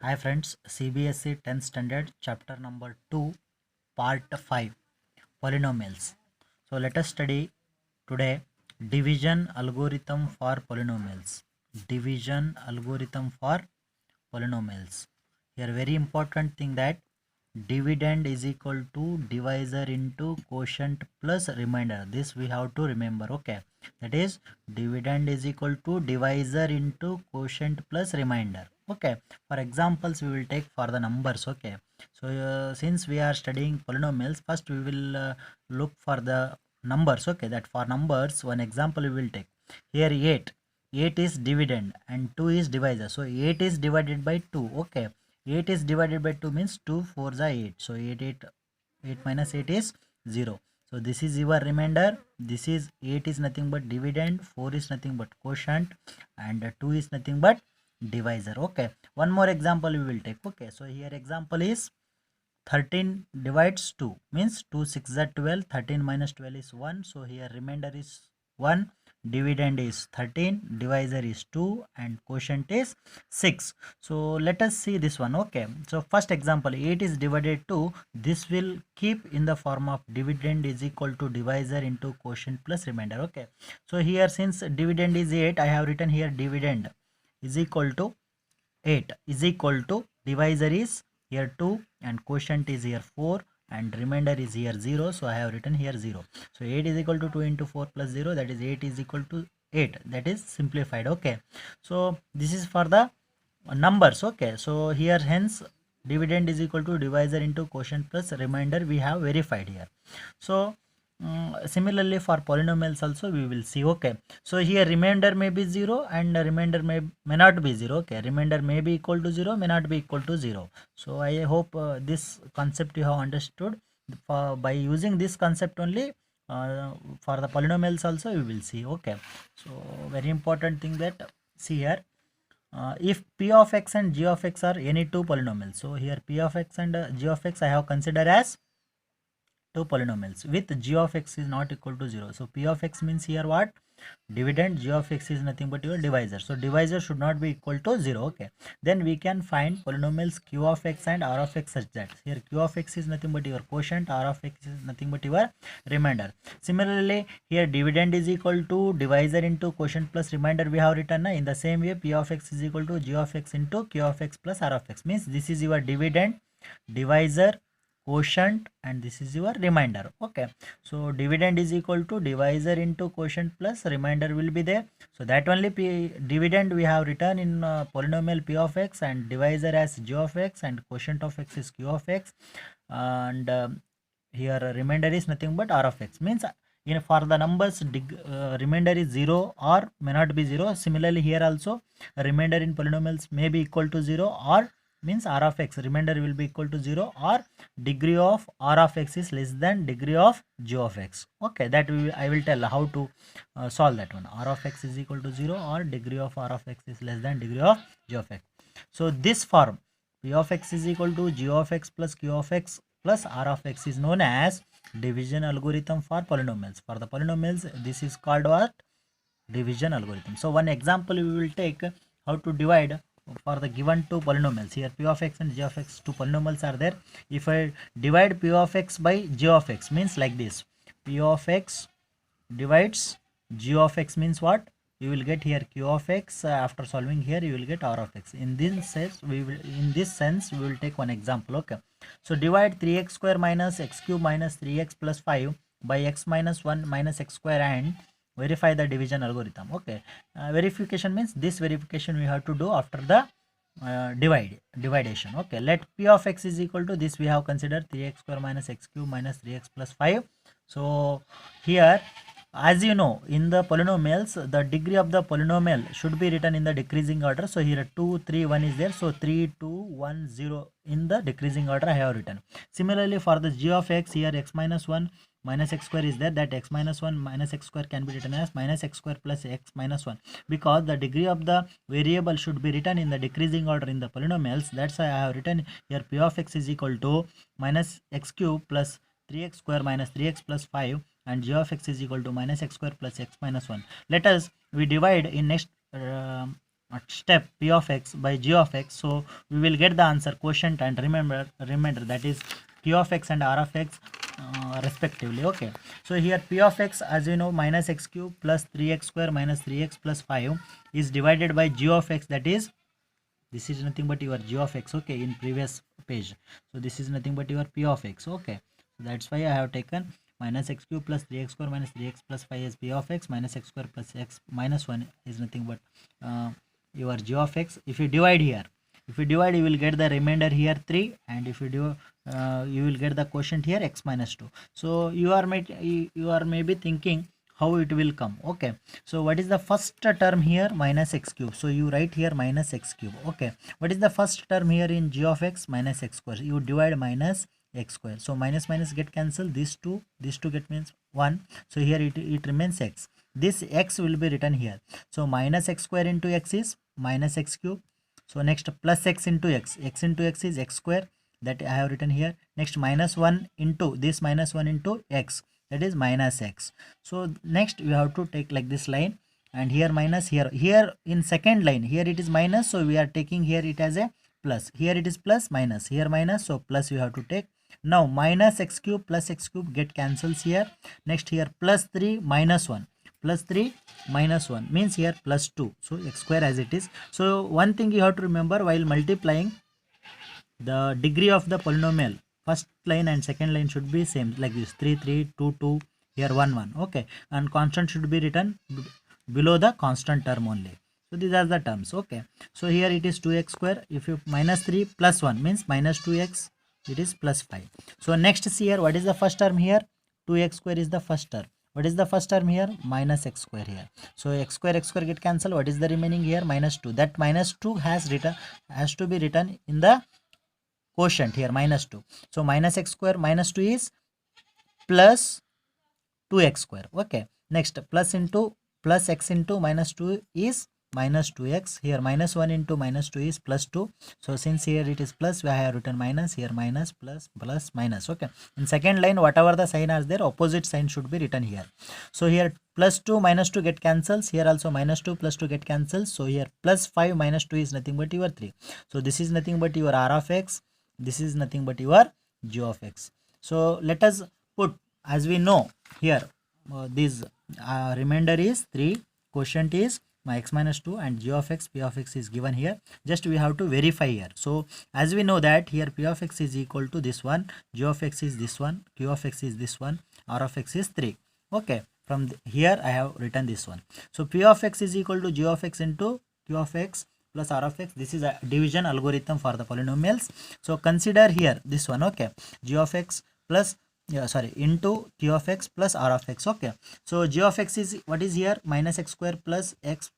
Hi friends, CBSE 10th standard chapter number 2 part 5 polynomials. So let us study today division algorithm for polynomials. Division algorithm for polynomials. Here very important thing that dividend is equal to divisor into quotient plus remainder. This we have to remember. Okay, that is dividend is equal to divisor into quotient plus remainder. Okay, for examples we will take for the numbers. Okay, so since we are studying polynomials, first we will look for the numbers. Okay, that for numbers one example we will take here 8 is dividend and 2 is divisor, so 8 is divided by 2. Okay, 8 is divided by 2 means 2 4s are 8, so 8 minus 8 is 0. So this is your remainder. This is 8 is nothing but dividend, 4 is nothing but quotient, and 2 is nothing but divisor. Okay, one more example we will take. Okay, so here example is 13 divides 2 means 2 6 are 12, 13 minus 12 is 1, so here remainder is 1, dividend is 13, divisor is 2, and quotient is 6. So let us see this one. Okay, so first example 8 is divided 2, this will keep in the form of dividend is equal to divisor into quotient plus remainder. Okay, so here since dividend is 8, I have written here dividend is equal to 8 is equal to divisor is here 2 and quotient is here 4 and remainder is here 0, so I have written here 0. So 8 is equal to 2 into 4 plus 0, that is 8 is equal to 8, that is simplified. Okay, so this is for the numbers. Okay, so here hence dividend is equal to divisor into quotient plus remainder we have verified here. So similarly for polynomials also we will see. Okay, so here remainder may be 0 and remainder may not be 0. Okay, remainder may be equal to 0, may not be equal to 0. So I hope this concept you have understood. By using this concept only, for the polynomials also we will see. Okay, so very important thing that see here, if p of x and g of x are any two polynomials, so here p of x and g of x I have considered as two polynomials with g of x is not equal to 0. So p of x means here what? Dividend. G of x is nothing but your divisor, so divisor should not be equal to 0. Okay, then we can find polynomials q of x and r of x such that here q of x is nothing but your quotient, r of x is nothing but your remainder. Similarly here dividend is equal to divisor into quotient plus remainder we have written. In the same way p of x is equal to g of x into q of x plus r of x, means this is your dividend, divisor, quotient, and this is your remainder. Okay, so dividend is equal to divisor into quotient plus remainder will be there, so that only dividend we have written in polynomial p of x and divisor as g of x and quotient of x is q of x, and here remainder is nothing but r of x, means in for the numbers remainder is 0 or may not be 0. Similarly here also remainder in polynomials may be equal to 0 or means r of x remainder will be equal to 0 or degree of r of x is less than degree of g of x. Okay, that I will tell how to solve that one. R of x is equal to 0 or degree of r of x is less than degree of g of x. So this form p of x is equal to g of x plus q of x plus r of x is known as division algorithm for polynomials. For the polynomials this is called what? Division algorithm. So one example we will take how to divide for the given two polynomials. Here p of x and g of x, two polynomials are there. If I divide p of x by g of x, means like this, p of x divides g of x means what? You will get here q of x, after solving here you will get r of x. In this sense we will take one example. Okay, so divide 3x square minus x cube minus 3x plus 5 by x minus 1 minus x square and verify the division algorithm. Okay, verification means this verification we have to do after the dividation. Okay, let p of x is equal to this we have considered 3x square minus x cube minus 3x plus 5. So here, as you know, in the polynomials the degree of the polynomial should be written in the decreasing order. So here 2 3 1 is there, so 3 2 1 0 in the decreasing order I have written. Similarly for the g of x, here x minus 1 minus x square is there, that x minus 1 minus x square can be written as minus x square plus x minus 1, because the degree of the variable should be written in the decreasing order in the polynomials. That's why I have written here p of x is equal to minus x cube plus 3x square minus 3x plus 5 and g of x is equal to minus x square plus x minus 1. Let us we divide in next step p of x by g of x, so we will get the answer quotient, and remember that is q of x and r of x respectively. Okay, so here p of x, as you know, minus x cube plus 3x square minus 3x plus 5 is divided by g of x, that is this is nothing but your g of x. Okay, in previous page, so this is nothing but your p of x. Okay, so that's why I have taken minus x cube plus 3x square minus 3x plus 5 is p of x, minus x square plus x minus 1 is nothing but your g of x. If you divide here, you will get the remainder here 3, and if you do you will get the quotient here x minus 2. So you are maybe thinking how it will come. Okay, so what is the first term here? Minus x cube. So you write here minus x cube. Okay, what is the first term here in g of x? Minus x square. You divide minus x square. So minus minus get cancelled. These two get means 1. So here it remains x. This x will be written here. So minus x square into x is minus x cube. So next plus x into x. X into x is x square, that I have written here. Next minus 1 into this, minus 1 into x, that is minus x. So next you have to take like this line, and here minus, here in second line here it is minus, so we are taking here it as a plus. Here it is plus, minus, here minus, so plus you have to take. Now minus x cube plus x cube get cancels here. Next here plus 3 minus 1 plus 3 minus 1 means here plus 2, so x square as it is. So one thing you have to remember while multiplying, the degree of the polynomial, first line and second line should be same, like this, 3 3 2 2, here 1 1. Okay, and constant should be written below the constant term only. So these are the terms. Okay, so here it is 2x square. If you minus 3 plus 1 means minus 2x, it is plus 5. So next see here, what is the first term here? 2x square is the first term. What is the first term here? Minus x square here. So x square get cancelled. What is the remaining here? Minus 2. That minus 2 has to be written in the quotient here, minus 2. So minus x square minus 2 is plus 2x square. Okay, next plus x into minus 2 is minus 2x. Here minus 1 into minus 2 is plus 2. So since here it is plus, we have written minus, here minus, plus, plus, minus. Okay, in second line whatever the sign is there, opposite sign should be written here. So here plus 2 minus 2 get cancels. Here also minus 2 plus 2 get cancels. So here plus 5 minus 2 is nothing but your 3. So this is nothing but your r of x. This is nothing but your g of x. So let us put, as we know here, this remainder is 3, quotient is my x minus 2, and g of x, p of x is given here. Just we have to verify here. So as we know that here p of x is equal to this one, g of x is this one, q of x is this one, r of x is 3. Okay, from here I have written this one. So p of x is equal to g of x into q of x plus r of x. This is a division algorithm for the polynomials. So consider here this one. Okay, g of x plus into q of x plus r of x. Okay, so g of x is what is here? Minus x square plus x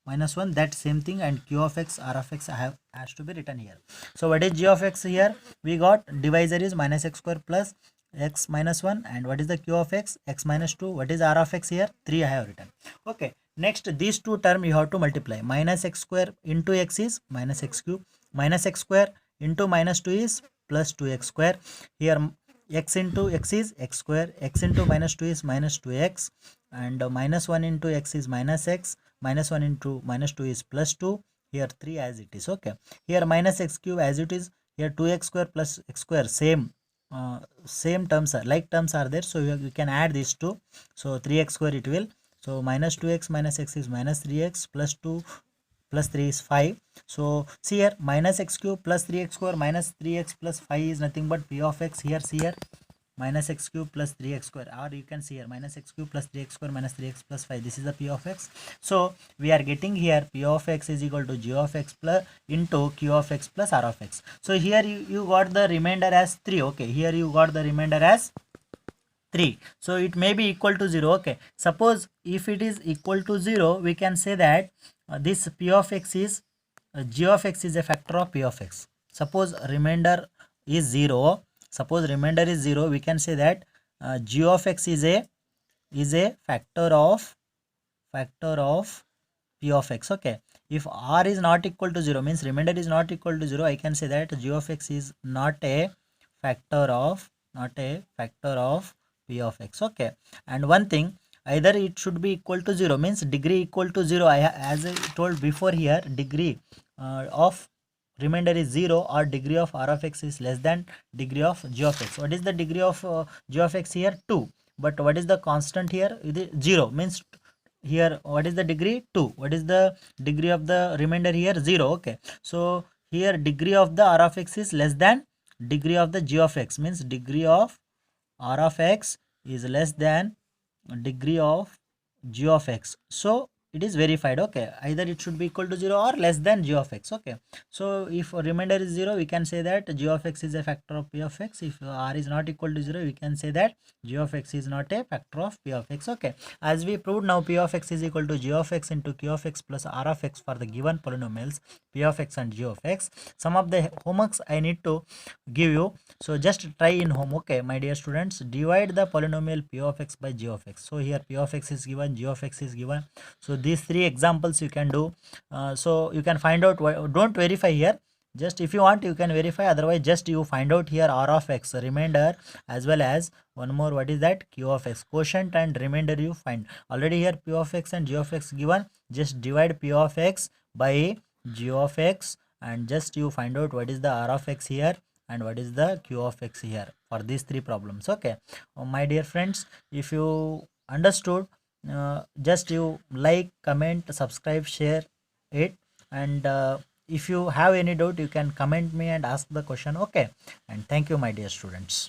minus 1, that same thing, and q of x, r of x has to be written here. So what is g of x here? We got divisor is minus x square plus x minus 1, and what is the q of x? X minus 2. What is r of x here? 3 I have written. Okay, next these two term you have to multiply. Minus x square into x is minus x cube, minus x square into minus 2 is plus 2x square. Here x into x is x square, x into minus 2 is minus 2x, and minus 1 into x is minus x, minus 1 into minus 2 is plus 2, here 3 as it is. Okay, here minus x cube as it is, here 2x square plus x square, same terms are like terms are there, so you can add these two. So 3x square it will, so minus 2x minus x is minus 3x, plus 2 plus 3 is 5. So see here, minus x cube plus 3x square minus 3x plus 5 is nothing but p of x. Here see here, minus x cube plus 3x square, or you can see here minus x cube plus 3x square minus 3x plus 5. This is the p of x. So we are getting here p of x is equal to g of x plus into q of x plus r of x. So here you got the remainder as 3. Okay, here you got the remainder as 3. So it may be equal to 0. Okay, suppose if it is equal to 0, we can say that this p of x is g of x is a factor of p of x. Suppose remainder is 0. Suppose remainder is 0, we can say that g of x is a factor of p of x. Okay, if r is not equal to 0 means remainder is not equal to 0, I can say that g of x is not a factor of p of x. Okay, and one thing, either it should be equal to 0, means degree equal to 0. As I told before here, degree of remainder is 0, or degree of r of x is less than degree of g of x. What is the degree of g of x here? 2. But what is the constant here? It is 0, means here what is the degree? 2. What is the degree of the remainder here? 0. Okay, so here degree of the r of x is less than degree of the g of x, means degree of r of x is less than degree of g of x. So it is verified. Okay, either it should be equal to 0 or less than g of x. Okay, so if remainder is 0, we can say that g of x is a factor of p of x. If r is not equal to 0, we can say that g of x is not a factor of p of x. Okay, as we proved now, p of x is equal to g of x into q of x plus r of x for the given polynomials p of x and g of x. Some of the homeworks I need to give you, so just try in home. Okay, my dear students, divide the polynomial p of x by g of x. So here p of x is given, g of x is given. So these three examples you can do. So you can find out, don't verify here, just if you want you can verify, otherwise just you find out here r of x remainder, as well as one more, what is that, q of x, quotient and remainder you find. Already here p of x and g of x given, just divide p of x by g of x, and just you find out what is the r of x here and what is the q of x here for these three problems. Okay, my dear friends, if you understood, just you like, comment, subscribe, share it, and if you have any doubt you can comment me and ask the question. Okay, and thank you my dear students.